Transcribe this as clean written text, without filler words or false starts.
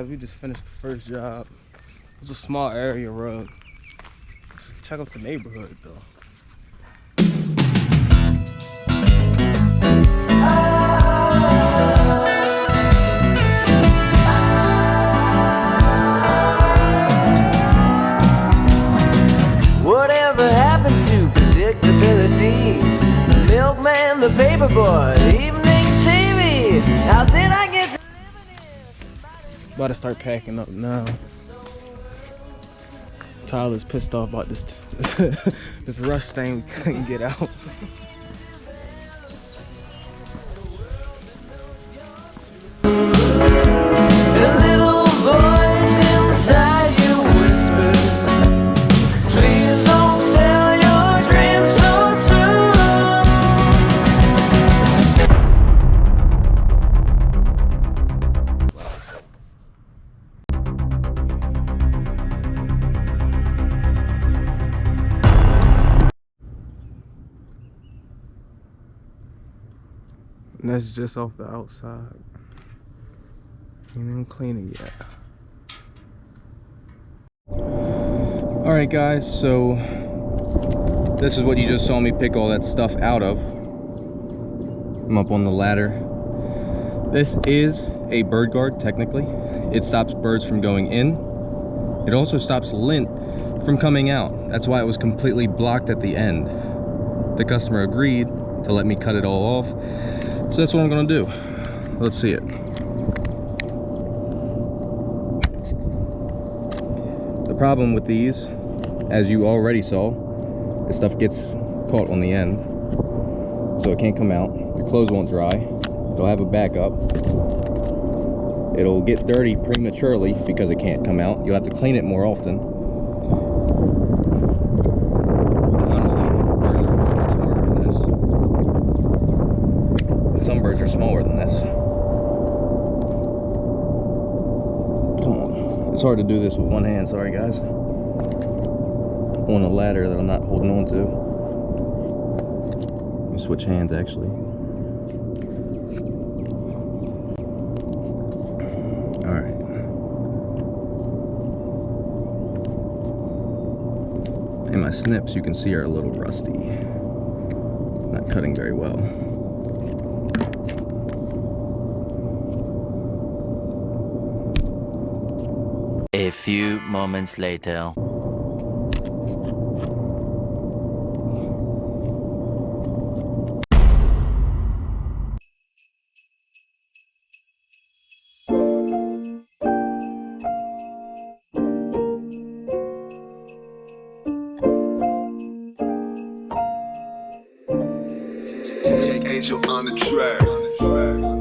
guys, we just finished the first job. It's a small area road. Just check out the neighborhood though. Whatever happened to predictability? The milkman, the paperboy, evening TV. How did I get to live in this? About to start packing up now. Tyler's pissed off about this this rust stain we couldn't get out. And a little voice inside you whispers, please don't sell your dreams so soon. And that's just off the outside. Ain't even clean it yet. Alright guys, so this is what you just saw me pick all that stuff out of. I'm up on the ladder. This is a bird guard technically. It stops birds from going in. It also stops lint from coming out. That's why it was completely blocked at the end. The customer agreed to let me cut it all off. So that's what I'm gonna do. Let's see it. The problem with these, as you already saw, this stuff gets caught on the end, so it can't come out. Your clothes won't dry. They'll have a backup. It'll get dirty prematurely because it can't come out. You'll have to clean it more often. Honestly, birds are a lot smarter than this. Some birds are smaller than this. Come on. It's hard to do this with one hand, sorry guys. On a ladder that I'm not holding on to. Let me switch hands actually. Alright. And my snips, you can see, are a little rusty. Not cutting very well. A few moments later. Jake Angel on the track.